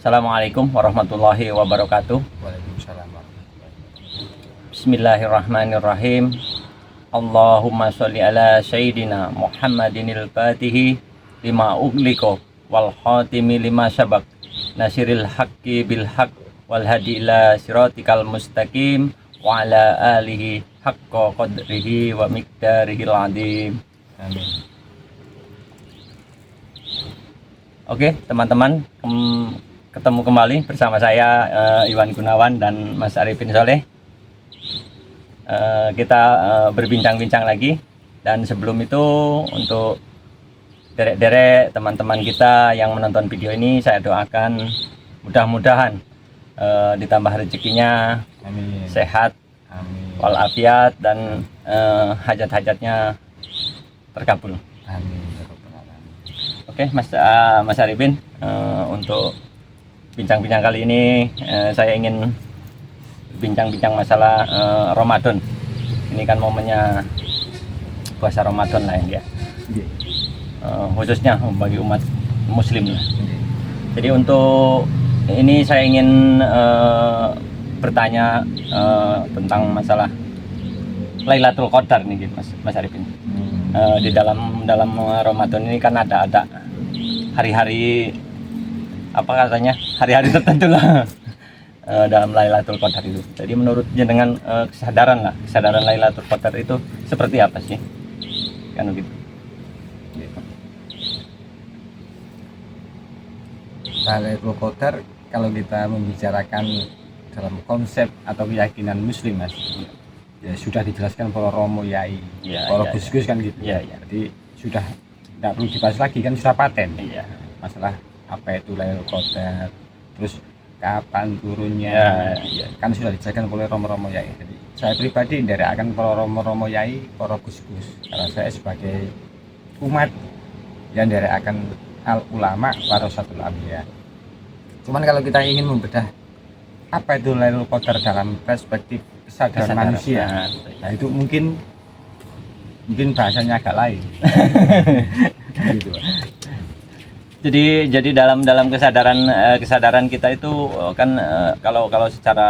Assalamualaikum warahmatullahi wabarakatuh. Waalaikumsalam warahmatullahi wabarakatuh. Bismillahirrahmanirrahim. Allahumma sholli ala sayyidina Muhammadinil fatihi lima ughliqa wal khatimi lima sabaq nasiril haqqi bil haqq wal hadi ila siratikal mustaqim wa ala alihi haqqa qadrihi wa miqdarihil azim. Amin. Oke, teman-teman, ketemu kembali bersama saya Iwan Gunawan dan Mas Arifin Soleh. Kita berbincang-bincang lagi, dan sebelum itu untuk derek-derek teman-teman kita yang menonton video ini, saya doakan mudah-mudahan ditambah rezekinya, Amin. sehat, Amin. walafiat, dan hajat-hajatnya terkabul. Amin. Oke, Mas Arifin, untuk bincang-bincang kali ini saya ingin bincang-bincang masalah Ramadan. Ini kan momennya puasa Ramadan lah ya, khususnya bagi umat Muslim lah. Jadi untuk ini saya ingin bertanya tentang masalah Lailatul Qadar nih, Mas Arifin. Di dalam Ramadan ini kan ada hari-hari, apa katanya, hari-hari tertentu lah dalam Lailatul Qadar itu. Jadi menurut jenengan kesadaran Lailatul Qadar itu seperti apa sih? Kan begitu. Lailatul Qadar kalau kita membicarakan dalam konsep atau keyakinan Muslim, Mas, ya sudah dijelaskan para romo yai, para gus-gus kan gitu. Jadi sudah tidak perlu dibahas lagi, kan sudah paten. Masalah apa itu Lailatul Qadar, terus kapan turunnya, kan sudah dijelaskan oleh romo-romo yai. Jadi saya pribadi dari akan para romo-romo yai, para gus-gus, karena saya sebagai umat yang dari akan al ulama warasatul anbiya. Cuman kalau kita ingin membedah apa itu Lailatul Qadar dalam perspektif kesadaran manusia, nah itu mungkin bahasanya agak lain. Gitu. Jadi dalam kesadaran kita itu kan kalau secara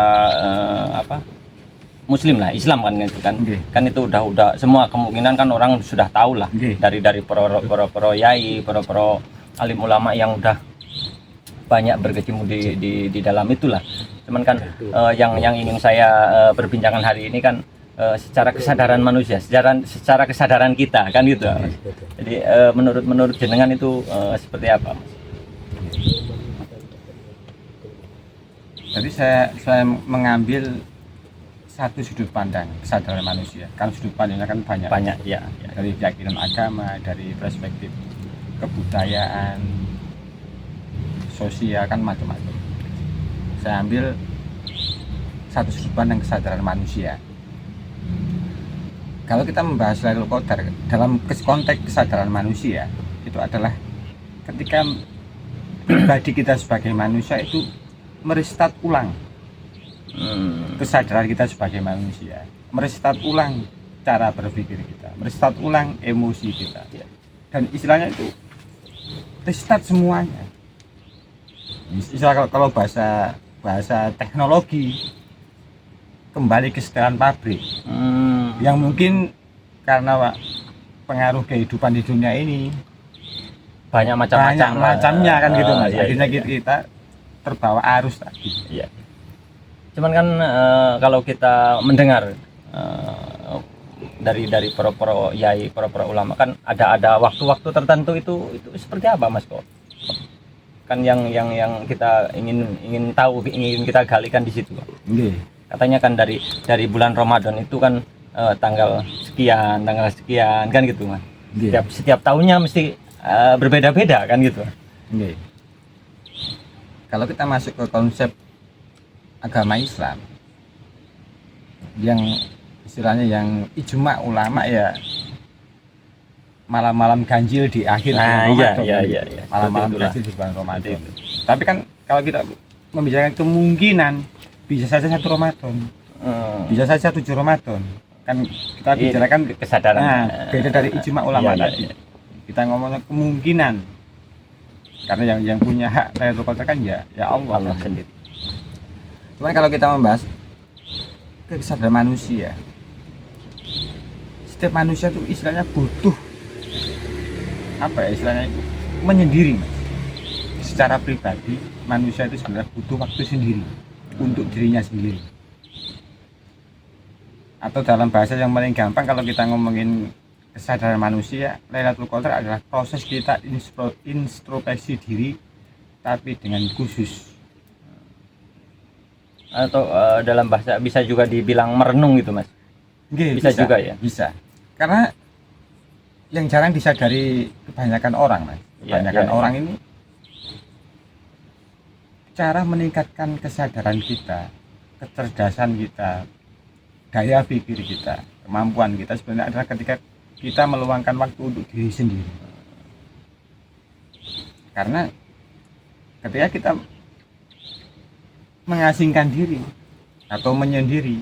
Muslim lah, Islam kan gitu kan. Kan itu udah semua kemungkinan kan orang sudah tahu lah, dari para yai, para alim ulama yang udah banyak berkecimpung di dalam itulah. Cuman kan yang ingin saya perbincangan hari ini kan secara kesadaran manusia, secara kesadaran kita kan gitu. Jadi menurut jenengan itu seperti apa, Mas? Jadi saya mengambil satu sudut pandang kesadaran manusia. Kan sudut pandangnya kan banyak ya. Dari keyakinan agama, dari perspektif kebudayaan, sosial, kan macam-macam. Saya ambil satu sudut pandang kesadaran manusia. Kalau kita membahas Lailatul Qadar dalam konteks kesadaran manusia, itu adalah ketika pribadi kita sebagai manusia itu merestart ulang kesadaran kita sebagai manusia, merestart ulang cara berpikir kita, merestart ulang emosi kita, dan istilahnya itu restart semuanya. Istilah kalau bahasa teknologi, kembali ke setelan pabrik. Yang mungkin karena pengaruh kehidupan di dunia ini banyak macamnya kan gitu, Mas. Akhirnya kita terbawa arus tadi. Iya. Cuman kan kalau kita mendengar dari para yai, para ulama, kan ada waktu-waktu tertentu itu seperti apa, Mas, kok? Kan yang kita ingin tahu, ingin kita galikan di situ. Katanya kan dari bulan Ramadan itu kan tanggal sekian kan gitu, Mas. Setiap tahunnya mesti berbeda-beda kan gitu. Kalau kita masuk ke konsep agama Islam yang istilahnya yang ijma ulama, ya malam-malam ganjil di akhir bulan Ramadan. Malam-malam ganjil di bulan Ramadan. Tapi kan kalau kita membicarakan kemungkinan, bisa saja 1 Ramadan, bisa saja 7 Ramadan. Kan kita bicarakan kesadaran. Beda dari ijma ulama tadi. Kita ngomongnya kemungkinan. karena yang punya hak Lailatul Qadar kan ya Allah sendiri. Cuman kalau kita membahas kesadaran manusia, setiap manusia itu istilahnya butuh istilahnya itu menyendiri, Mas. Secara pribadi manusia itu sebenarnya butuh waktu sendiri untuk dirinya sendiri. Atau dalam bahasa yang paling gampang kalau kita ngomongin kesadaran manusia, Lailatul Qadar adalah proses kita introspeksi diri tapi dengan khusus. Atau dalam bahasa bisa juga dibilang merenung gitu, Mas. Bisa juga ya? Bisa. Karena yang jarang disadari kebanyakan orang, Mas. Kebanyakan orang ini cara meningkatkan kesadaran kita, kecerdasan kita, daya pikir kita, kemampuan kita sebenarnya adalah ketika kita meluangkan waktu untuk diri sendiri. Karena ketika kita mengasingkan diri atau menyendiri,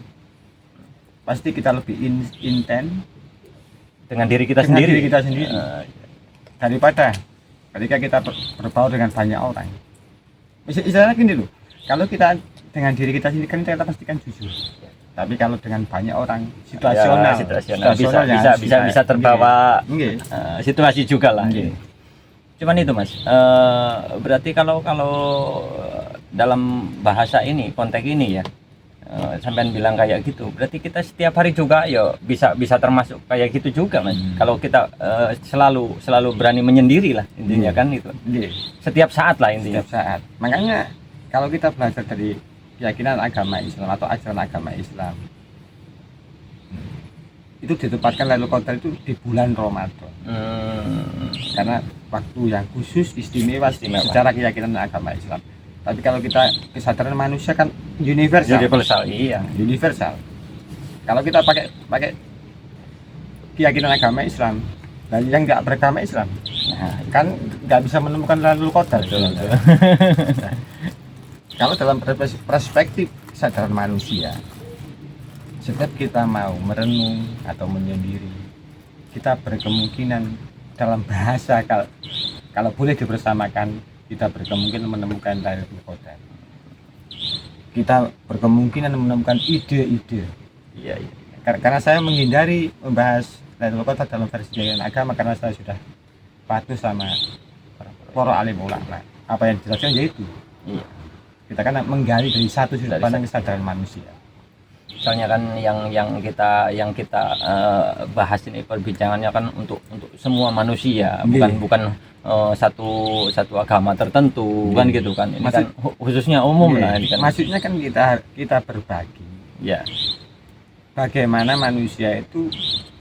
pasti kita lebih intens dengan diri kita sendiri daripada ketika kita berbaur dengan banyak orang. Istilahnya gini loh, kalau kita dengan diri kita sendiri kan kita pastikan jujur, tapi kalau dengan banyak orang situasional bisa terbawa situasi juga lah. Cuman itu, Mas, berarti kalau dalam bahasa ini, konteks ini ya, sampean bilang kayak gitu, berarti kita setiap hari juga ya bisa termasuk kayak gitu juga, Mas. Kalau kita selalu berani menyendiri lah intinya kan itu. Setiap saat lah intinya. Setiap saat. Makanya kalau kita belajar dari keyakinan agama Islam atau ajaran agama Islam, itu ditempatkan Lailatul Qadar itu di bulan Ramadan. Karena waktu yang khusus istimewa secara keyakinan agama Islam. Tapi kalau kita kesadaran manusia kan universal, universal. Kalau kita pakai keyakinan agama Islam, dan yang nggak beragama Islam, kan nggak bisa menemukan Lailatul Qadar. Kalau dalam perspektif kesadaran manusia, setiap kita mau merenung atau menyendiri, kita berkemungkinan dalam bahasa kalau boleh dibersamakan, kita berkemungkinan menemukan Lailatul Qadar. Kita berkemungkinan menemukan ide-ide. Karena saya menghindari membahas Lailatul Qadar dalam versi keyakinan agama karena saya sudah patuh sama para alim ulama. Apa yang dijelaskan yaitu kita kan menggali dari satu sudut pandang kesadaran manusia. Soalnya kan yang kita bahas ini perbincangannya kan untuk semua manusia, bukan satu agama tertentu kan gitu kan. Ini kan khususnya umum lah ini kan. Maksudnya kan kita berbagi. Ya. Bagaimana manusia itu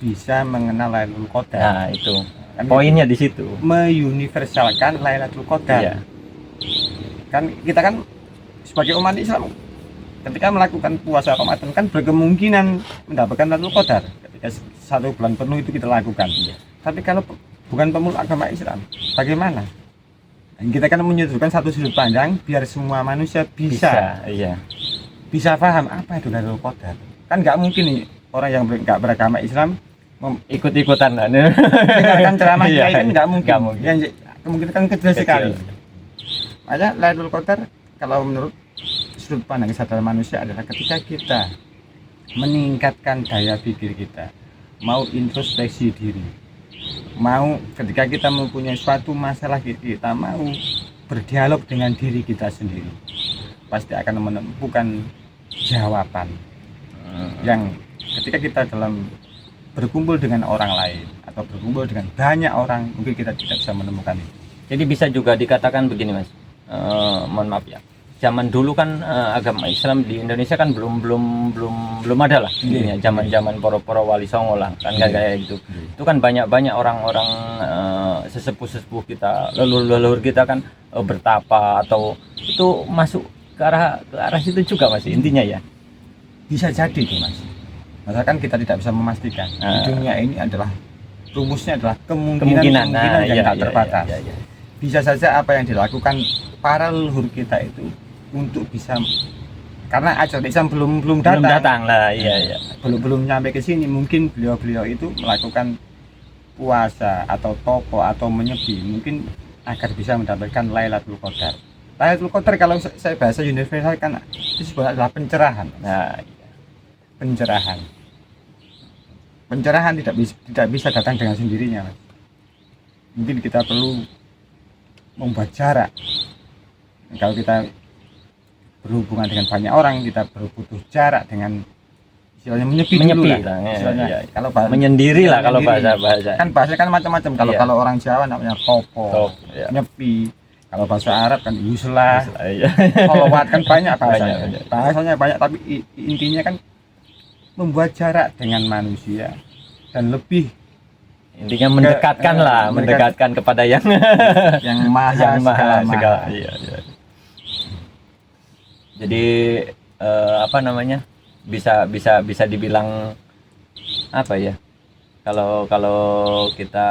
bisa mengenal Lailatul Qadar. Nah, itu. Kan poinnya di situ. Meuniversalkan Lailatul Qadar. Ya. Kan kita kan sebagai umat Islam ketika melakukan puasa Ramadan kan berkemungkinan mendapatkan Lailatul Qadar ketika 1 bulan penuh itu kita lakukan. Tapi kalau bukan pemeluk agama Islam, bagaimana? Kita kan menyudutkan satu sudut pandang biar semua manusia bisa paham apa itu Lailatul Qadar. Kan nggak mungkin nih orang yang nggak beragama Islam ikut-ikutan dengarkan ceramah kiai kan nggak mungkin. Yang kemungkinan kan kecil sekali. Makanya Lailatul Qadar kalau menurut sudut pandang kesadaran manusia adalah ketika kita meningkatkan daya pikir kita, mau introspeksi diri, mau ketika kita mempunyai suatu masalah kita mau berdialog dengan diri kita sendiri, pasti akan menemukan jawaban yang ketika kita dalam berkumpul dengan orang lain atau berkumpul dengan banyak orang mungkin kita tidak bisa menemukan itu. Jadi bisa juga dikatakan begini, Mas, mohon maaf ya, zaman dulu kan agama Islam di Indonesia kan belum ada lah intinya. Zaman poro wali songo lah kan kayak gitu. Itu kan banyak orang-orang sesepuh kita, leluhur kita kan bertapa atau itu masuk ke arah situ juga, Mas, intinya ya. Bisa jadi tuh, Mas. Masalahkan kita tidak bisa memastikan. Di dunia ini adalah rumusnya adalah kemungkinan yang tak terbatas. Bisa saja apa yang dilakukan para leluhur kita itu untuk bisa, karena ajaran Islam belum datang lah, belum sampai ke sini, mungkin beliau itu melakukan puasa atau topo atau menyepi, mungkin agar bisa mendapatkan Lailatul Qadar. Lailatul Qadar kalau saya bahasa universal kan itu sebenarnya adalah pencerahan. Nah, iya. Pencerahan. Pencerahan tidak bisa datang dengan sendirinya, Mas. Mungkin kita perlu membuat jarak. Kalau kita berhubungan dengan banyak orang, kita butuh jarak dengan istilahnya menyepi dulu lah. Istilahnya, iya. Kalau menyendiri lah kalau bahasa kan bahasa kan macam-macam. Kalau orang Jawa namanya topo, iya. nyepi. Kalau bahasa Arab kan yuslah, iya. sholawat kan banyak bahasanya. Bahasanya banyak, tapi intinya kan membuat jarak dengan manusia dan lebih intinya mendekatkan mendekatkan kepada yang maha segala. Iya. Jadi apa namanya, bisa dibilang apa ya, kalau kita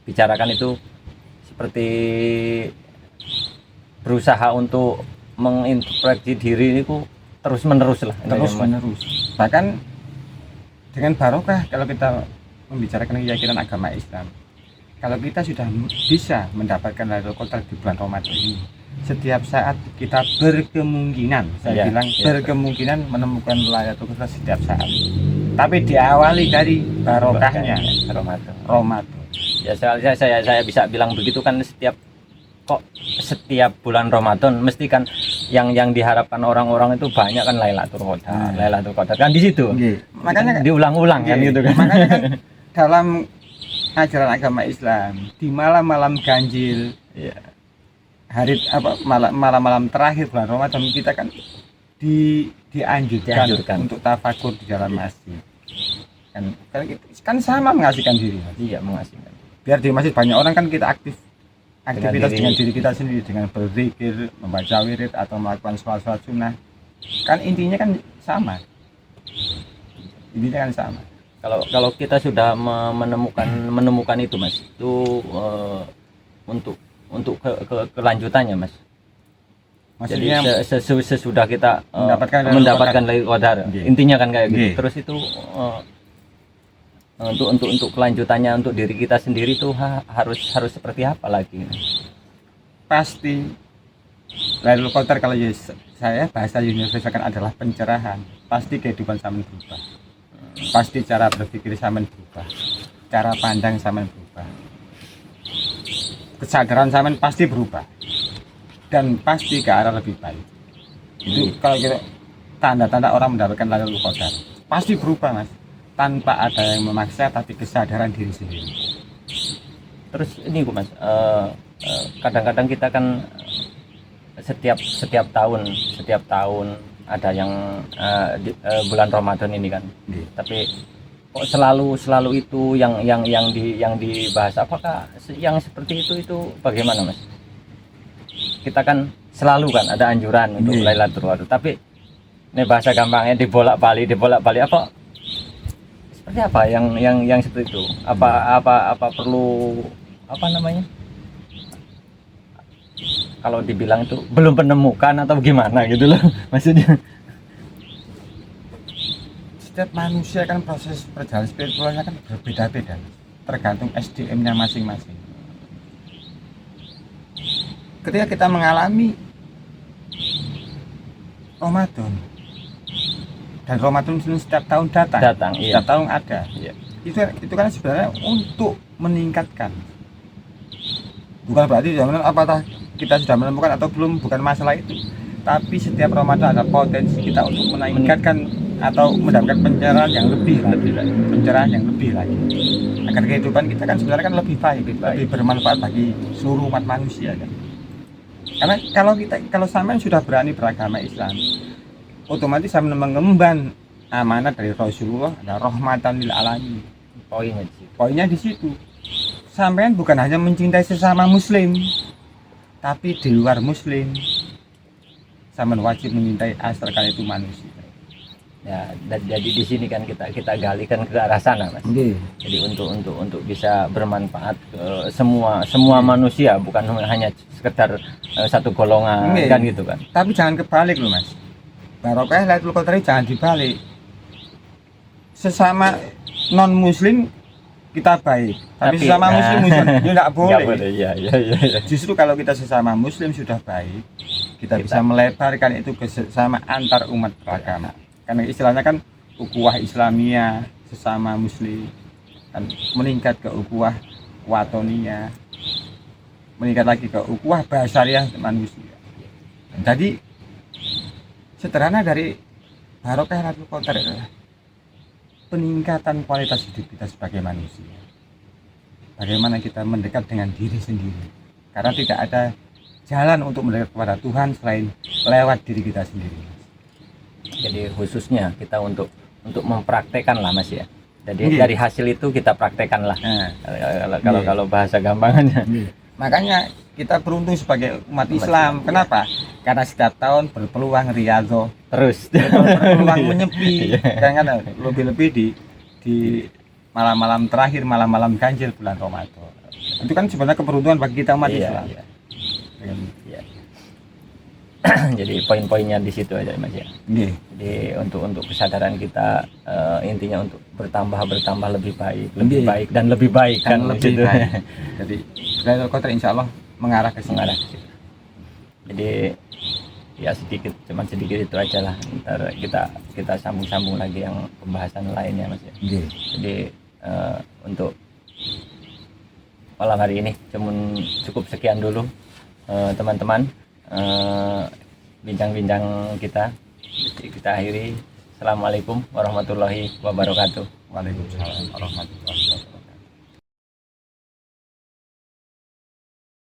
bicarakan itu seperti berusaha untuk mengintrospeksi diri itu terus menerus. Bahkan dengan barokah kalau kita membicarakan keyakinan agama Islam, kalau kita sudah bisa mendapatkan Lailatul Qadar di bulan Ramadan ini, setiap saat kita berkemungkinan, berkemungkinan menemukan Lailatul Qadar setiap saat. Tapi diawali dari barokahnya Ramadan. Ya saya bisa bilang begitu kan, setiap bulan Ramadan mesti kan yang diharapkan orang-orang itu banyak kan Lailatul Qadar. Lailatul Qadar kan di situ. Makanya diulang-ulang kan gitu kan. Makanya kan dalam ajaran agama Islam di malam-malam ganjil, hari malam-malam terakhir bulan Ramadan kita kan dianjurkan untuk tafakur di dalam masjid. Kan sama mengasihkan diri. Iya, mengasihkan. Biar di masjid banyak orang kan kita aktivitas dengan diri kita sendiri, dengan berzikir, membaca wirid atau melakukan sholat sunnah. Kan intinya kan sama. Kalau kita sudah menemukan itu, Mas, itu untuk kelanjutannya, Mas. Maksudnya, jadi sesudah kita mendapatkan Lailatul Qadar, intinya kan kayak gitu. Terus itu untuk kelanjutannya untuk diri kita sendiri tuh harus seperti apa lagi? Pasti Lailatul Qadar kalau saya bahasa universal kan adalah pencerahan. Pasti kehidupan sampean berubah. Pasti cara berpikir sampean berubah. Cara pandang sampean berubah. Kesadaran sampean pasti berubah. Dan pasti ke arah lebih baik. Itu kalau kita tanda-tanda orang mendapatkan Lailatul Qadar. Pasti berubah, Mas. Tanpa ada yang memaksa, tapi kesadaran diri sendiri. Terus ini Mas, kadang-kadang kita kan setiap tahun ada yang bulan Ramadan ini kan. Tapi kok selalu itu yang dibahas. Apakah yang seperti itu bagaimana, Mas? Kita kan selalu kan ada anjuran untuk Lailatul Qadar, tapi ini bahasa gampangnya dibolak-balik apa? Seperti apa yang seperti itu? Apa perlu apa namanya? Kalau dibilang itu belum menemukan atau gimana gitu loh maksudnya. Setiap manusia kan proses perjalanan spiritualnya kan berbeda-beda, tergantung SDM-nya masing-masing. Ketika kita mengalami Ramadan, dan Ramadan setiap tahun datang, setiap tahun ada. Itu kan sebenarnya untuk meningkatkan. Bukan berarti apakah kita sudah menemukan atau belum, bukan masalah itu. Tapi setiap Ramadan ada potensi kita untuk meningkatkan atau mendapatkan pencerahan yang lebih lagi. Agar kehidupan kita kan sebenarnya kan lebih baik, lebih bermanfaat bagi seluruh umat manusia kan. Karena kalau sampean sudah berani beragama Islam, otomatis sampean mengemban amanat dari Rasulullah, ada rahmatan lil alamin. Poinnya di situ. Sampean bukan hanya mencintai sesama muslim, tapi di luar muslim sampean wajib mencintai asal kalian itu manusia. Ya, dan jadi di sini kan kita galikan ke arah sana, Mas. Jadi untuk bisa bermanfaat ke semua manusia, bukan hanya sekedar satu golongan kan gitu kan. Tapi jangan kebalik loh, Mas. Barokah Lailatul Qadar jangan dibalik. Sesama non muslim kita baik, tapi sesama muslim ya enggak boleh. Ya. Justru kalau kita sesama muslim sudah baik, kita bisa melebarkan itu ke sesama antar umat beragama. Karena istilahnya kan ukhuwah Islamiyah sesama muslim kan meningkat ke ukhuwah watoniyah, meningkat lagi ke ukhuwah basyariah manusia. Jadi sederhana dari barokah Lailatul Qadar adalah peningkatan kualitas hidup kita sebagai manusia. Bagaimana kita mendekat dengan diri sendiri. Karena tidak ada jalan untuk mendekat kepada Tuhan selain lewat diri kita sendiri. Jadi khususnya kita untuk mempraktekkan lah Mas ya. Jadi dari hasil itu kita praktekkan lah. Kalau bahasa gampangannya. Makanya kita beruntung sebagai umat Islam. Kenapa? Karena setiap tahun berpeluang riyadhah terus berpeluang menyepi. Jangan lebih-lebih di malam-malam terakhir, malam-malam ganjil bulan Ramadan. Itu kan sebenarnya keberuntungan bagi kita umat Islam. Iya. Jadi poin-poinnya di situ aja Mas ya. Jadi untuk kesadaran kita intinya untuk bertambah lebih baik dan lebih baik kan lebih baik. Jadi Lailatul Qadar insya Allah mengarah ke situ. Jadi ya cuman sedikit itu aja lah. Ntar kita sambung lagi yang pembahasan lainnya Mas ya. Jadi untuk malam hari ini cukup sekian dulu teman-teman. Bincang-bincang kita akhiri. Assalamualaikum warahmatullahi wabarakatuh. Waalaikumsalam warahmatullahi wabarakatuh.